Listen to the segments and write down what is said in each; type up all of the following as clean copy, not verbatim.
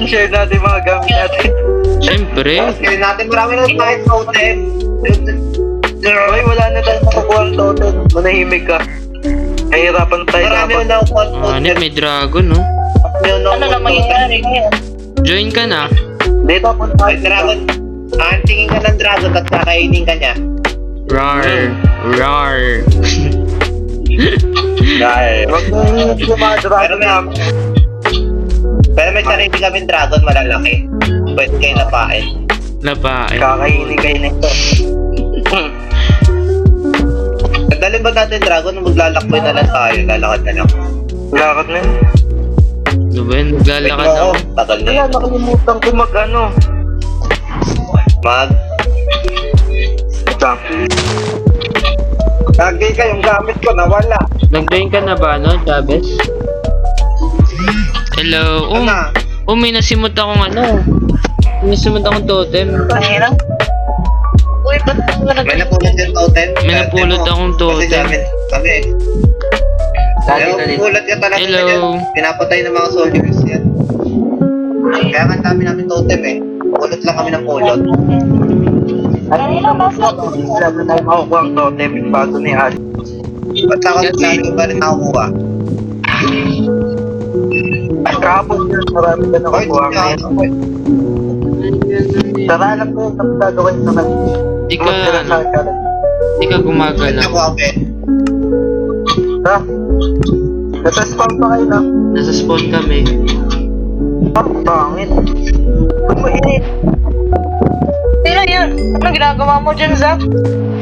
share natin mga gamit natin. Siyempre. Kaya natin marami na tayo totem. Uy, wala na tayo makukuha ang totem. Manahimik ka. Nahihirapan tayo Marami dapat. na ako Hanip, may dragon, no? Ano na mangyayari? Join ka na. Dito po Ay, dragon. Aantingin ka ng dragon at kakainin ka niya. Rar. Rar. Dahil. Huwag na yung mga dragon na. Pero may sarili kaming dragon malalaki. Pwede kayo napain. Labae. Kakainin kayo nito. Sandali ba natin dragon? Maglalakboy na lang tayo. Lalakad na lang. Lakad na yun. Ano ba yun? Naglalakad Wait, ako. oo. Tagal na Wala, yun. nakalimutan ko mag-ano. Ito. Lagay kayong gamit ko, nawala. Nag-join ka na ba, no, Chavez? Hello. Ano? May nasimot akong ano. May nasimot akong totem. Mahirap. Uy, ba't mo na May napulot yung totem. May napulot akong totem. Kasi kami. Pulot ka talaga. Hello. Ganyan. Pinapatay ng mga soldiers yan. Kaya nga dami namin totem eh. Pulot lang kami ng pulot. Kanina, nasa? Wala na tayo makukuha ang totem bago ni Al. Ba't nakakasali ba rin nakakuha? Kahapon yun, marami ka nakukuha ngayon. Tara lang po yung gagawin naman. Di ka, ano, di ka gumagalaw. Nakuha ko eh. Ha? Nasa-spawn pa kayo na? Nasa spawn kami. Ah, pangit. Ba't mo init? Sino yun? Ano ginagawa mo dyan, Zach?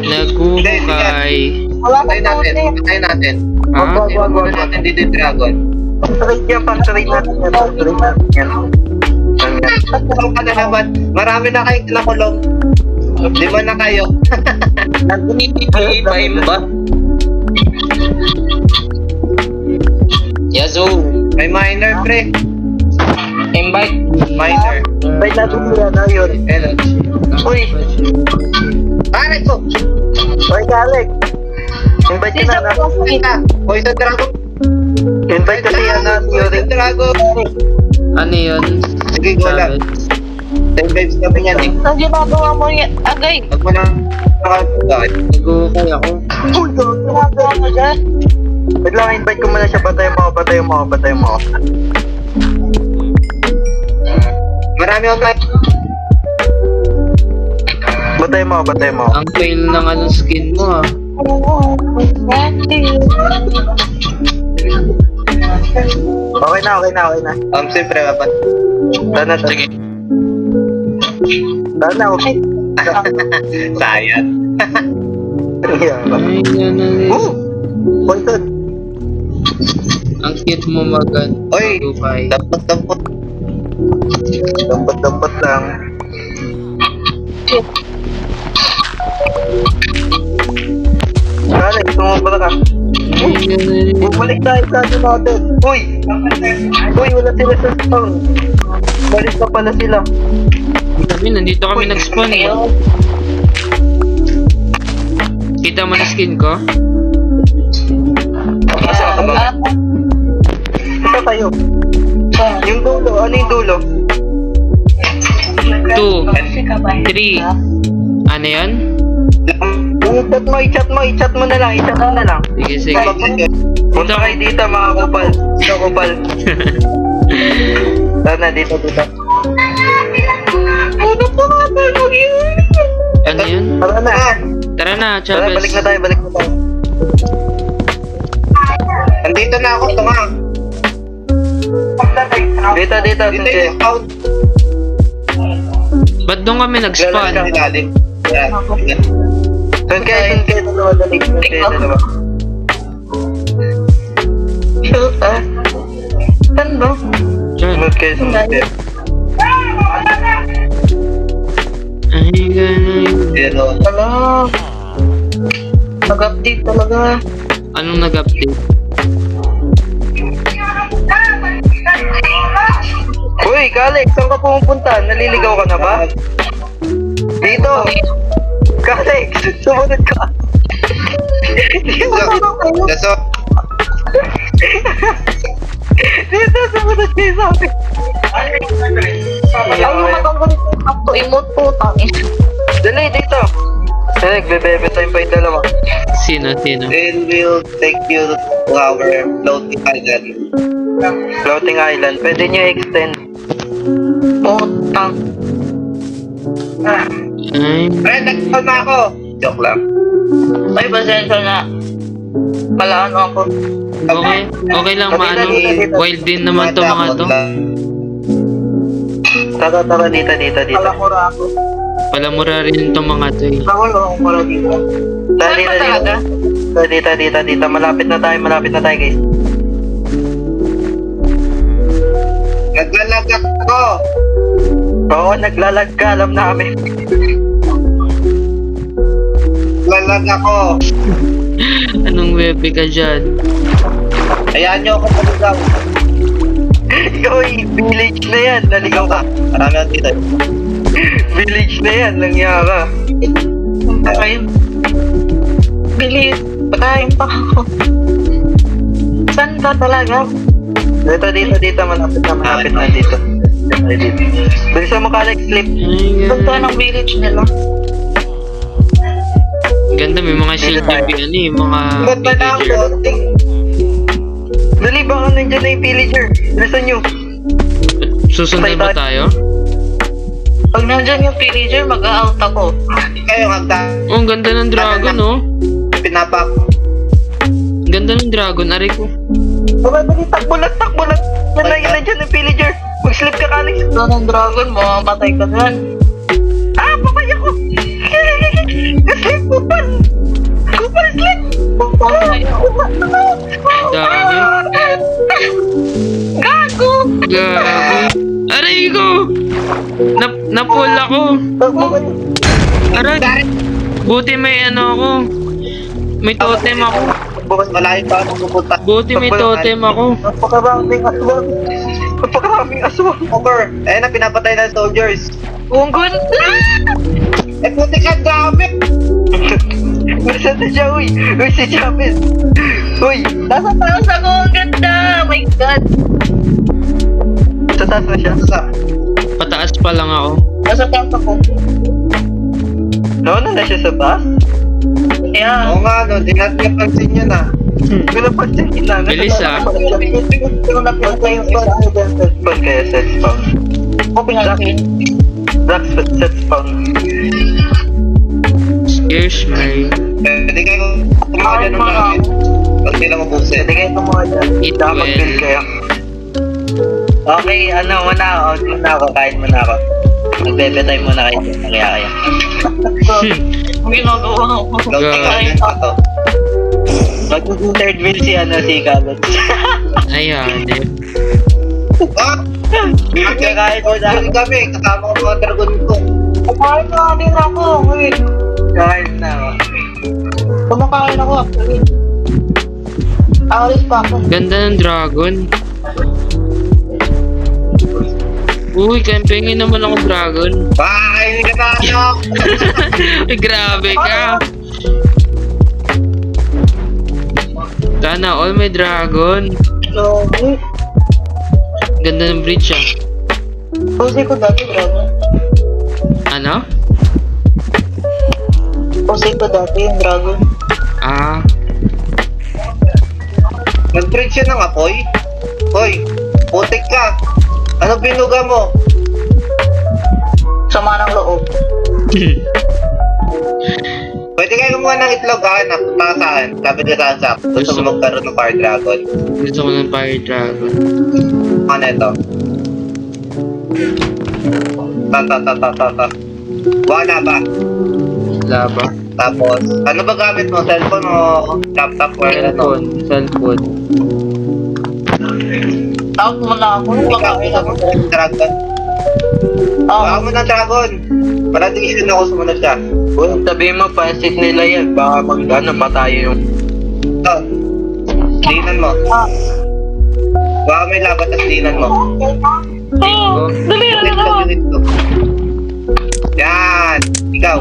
Nagkukay. Wala Patayin kang natin. totem. Patayin natin. Ah? Iwan muna natin dito yung dragon. Pang-trade yan, pang-trade natin yan. Pang-trade natin yan. Yan yan. Kulong ka na naman. Marami na kayong nakulong. 5 na kayo. Nag-iipaim ba? Yazoo. May miner, pre. Invite. Miner. Invite natin sila na yun. Ayun. Uy! Pare ko! Uy, Alex! Invite ka na na. Ika! Poison dragon! Invite ka siya na. Poison dragon! Ano yun? Sige, go lang. 10 vibes kami yan eh. Ang ginagawa mo yan, agay. Huwag mo na nakakagawin. Nagkukay ako. Uy, dog! Ginagawa mo dyan? Wait lang, invite ko muna siya. Patayin mo ako. Marami akong tayo. Batayin mo ako. Ang fail ng anong skin mo, ah. Okay na. Siyempre, dapat. Tara na. Sige. Tara na. Sayang. Ay, ganun. Poison. Ang cute mo Oy! Magkukay. Dapat. Dapat lang. Alex, tumubala ka. Bumalik tayo sa atin natin. Uy, wala sila sa spawn. Balik na pala sila. Nandito kami nag-spawn, eh. Kita mo na skin ko? Asa ka ba? Ito tayo. Yung dulo, ano yung dulo? 2, 3. Ano yun? I-chat mo na lang. Sige. Punta kayo dito mga kupal. Ito kupal. Tara na, dito. Ano yun? Tara na. Tara na, Tara, Chavez. balik na tayo. Nandito na ako, tunga. Dito. Dito yung count. Ba't doon kami nag-spawn? Ilalim. Doon kayo dalawa. Saan ba? Diyan. Doon kayo dalawa. Ay, ganun. Pero, Wala. Nag-update talaga. Anong nag-update? Uy, Kalex, saan ka pumupunta? Naliligaw ka na ba? Dito! Kalex, sumunod ka! so, Dito, sumunod kayo sa akin! Ay, yung matanggalit yung up to emote po, tangin. Dali, dito. Nagbebebe time pa yung dalawa. Sino? Then we'll take you to our floating island. Floating island. Pwede nyo extend. Putang. Ay, Pre, nag-call na ako! Joke lang. Ay, pasensya na. Palaan ako. okay lang maano. Wild din naman to mga to. Tara, dito. Palamura ako. Palamura rin to mga to eh. Ako lang para dito. Tara, Saan ba talaga? dito. Malapit na tayo guys. Naglalagak ako! Oo, naglalag ka, alam namin. Naglalag ako! Anong webe ka dyan? Hayaan nyo ako paligaw. Yoy, village na yan. Naligaw ka. Marami ako dito. Village na yan, langya ka. Ayun. Bilis. Patayin pa ako. Saan ba talaga? Dito. Malapit na dito. Bilisan mo ka, Alex, sleep. Ay, Ganda ng village nila. ganda, may mga shield yung ano eh, mga Ba't ba na ako? villager. Dali, baka nandiyan na yung villager. Bilisan nyo. Susundan ba tayo? Pag nandyan yung villager, mag-out ako. Kayo magda... Oh, ang ganda ng dragon oh. Pinapak. Ganda ng dragon, aray ko. Dali, takbo lang. Yan nandiyan yung villager. Mag-sleep ka, Alex. Ito ng dragon, mamamatay ka dyan. Ah, patay ako. Sleep, kupal, sleep. Pupatay ako. Dami. Gago! Gabi. Aray ko! Napul ako. Aray. Buti may ano ako. May totem ako. Bukas malayo pa ako pupunta. Buti may totem ako. Napakaraming aswang. Over. Eh na, pinapatay ng soldiers. Unggun! Eh, puti ka dami! Nasaan na siya, uy? Uy, si Chapin. Uy, Nasa taas ako, ang ganda! Oh my god! sa taas na siya. Pataas pa lang ako. Nasa taas ako. Nauna na siya sa taas? Yeah. Oo nga, no. Di natin napansin yun ah. Pinapansin kita. Bilis ah. Yung napinta yung isa. Spawn kaya set spawn. Ako pinagpin. Black set spawn. Scares me. Pwede kayo kumaga ng langit. Pag nila mabusin. Hindi kayo tumuha dyan. Eat Dapat well. build kayo. Okay, ano muna ako. Kain muna ako. Magbebe-time muna kayo. Kaya. Ang ginagawa ko. Floating island pa to. Magiging third wheel si Kalot. Ayan eh. Ah! Kakain mo na. Hindi kami. Kasama ko mga dragon ko. Kumakain na din ako. Wait. Kakain na ako. Kumakain ako actually. Alis pa ako. Ganda ng dragon. Uy, campingin naman ako dragon. Bye! Hindi ka tayo! Ay, grabe ka. Sana all may dragon. So, Ganda ng bridge ah. Pose ko dati, dragon. Ano? Pose ko dati yung dragon. Ah, Nag-trade siya ng apoy? Hoy! Putik ka! Ano binuga mo? Sama ng loob. Pwede kayo kumuha ng itlog ha? Napunta ka saan? Sabi ka saan sa gusto mo magkaroon ng fire dragon. gusto ko ng fire dragon. Ano ito? Ta. Wala ba? Laba. Tapos, ano ba gamit mo? Cellphone o laptop or ano? Cellphone. Out muna ako. Ikaw, Kumakain gusto ako. mo ng dragon? Baka mo ng dragon! Para di ako sumunod siya. Uy, sabihin mo, pansit nila yan. Baka patayo yung... Ito. Dinan mo. Baka may labat at dinan mo. Oh, dali na naman. Yan! Ikaw.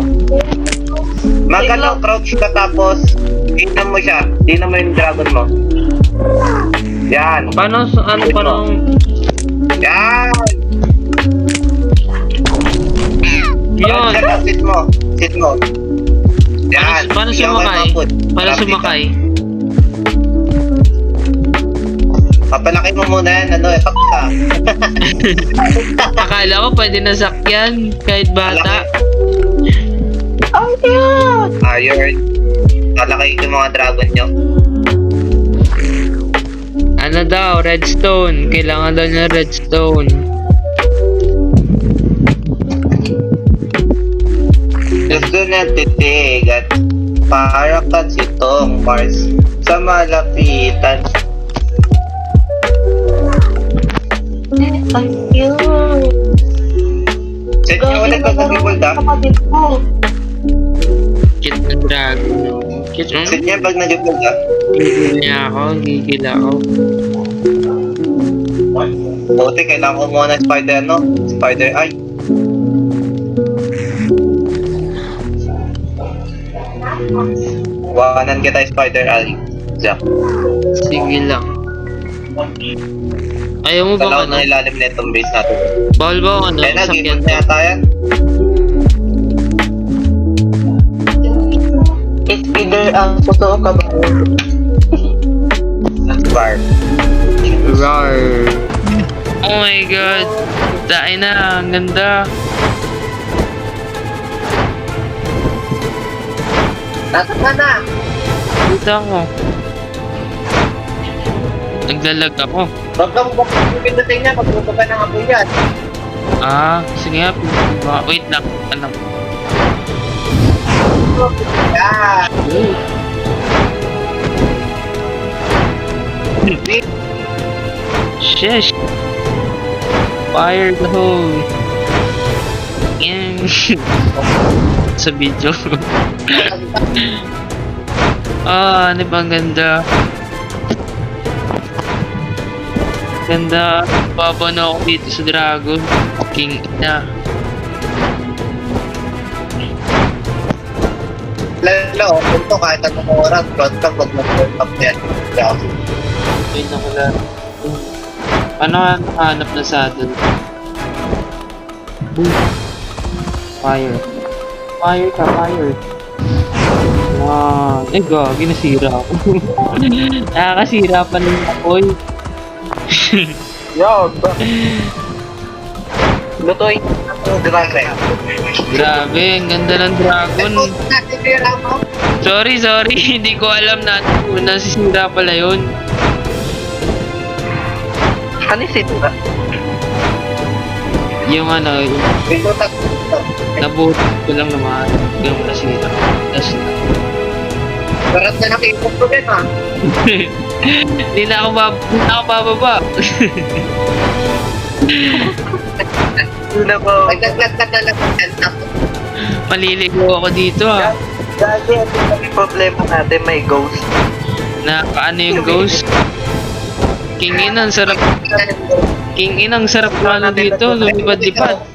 Magano, crouch ka tapos dinan mo siya. Dinan mo yung dragon mo. Yan. Paano, ano, Yan! Yun. Sit mo. Sit mo. Yan. Paano Ikaw sumakay? ay maput. Paano Marami sumakay? ka. Papalaki mo muna yan, pakita. Akala ko pwede na sakyan kahit bata. Ang cute! Iron. Lalaki yung mga dragon nyo. Ano daw? Redstone. Kailangan daw niya redstone. Gusto na titig at para kasi itong Mars sa malapitan. Ang cute! Set nyo ulit pag nag-gold ah. Kapatid ko. Cute na dragon. Cute mo? Set nyo pag nag-gold ah. Gigil niya ako. Gigil ako. Buti kailangan ko muna spider eye. Wawanan kita spider eye. Jack. Sige lang. Ayaw mo ba Kalaw ano? na ilalim na itong base natin. Bawal ba ang ano? Kaya na, Sakyan game to? na yata yan. Speeder ang totoo ka ba? Bar. Rar. Oh my god. Dahil na. Ang ganda. Nasaan ka na? Dito ako. Naglalag ako. Huwag kang pindutin niya, magluto ka ng apoy yan. Ah, sige nga. Wait lang. Ano? Yan. Sheesh. Fire the hole. Yan. Sa video. Ah, ano ba ang ganda? Ganda. Baba na ako dito sa dragon. King na. Lalo, punto kahit anong oras, front ka, wag mag-front up yan. Yeah. Wait na wala. Paano nga nakahanap na saddle? Fire. Fire ka, fire. Wow. Eh, gagi, nasira ako. Nakakasira pa ng apoy. Yo, lutuin ang dragon. Grabe, ang ganda ng dragon. Sorry. Hindi ko alam na nasisira pala yun. Ano si Tura? Yung ano, nabuhat ko lang naman. Yung nasira. Tapos na. Barat na nakikot ko din ah. Hindi na ako bababa. Una ko. Nagdaglag ka na lang yan. Maliligo ako dito ah. Dati, ano yung problema natin, may ghost. Ano yung ghost? King in, ang sarap. King in, ang sarap na dito. Lumipad-lipad.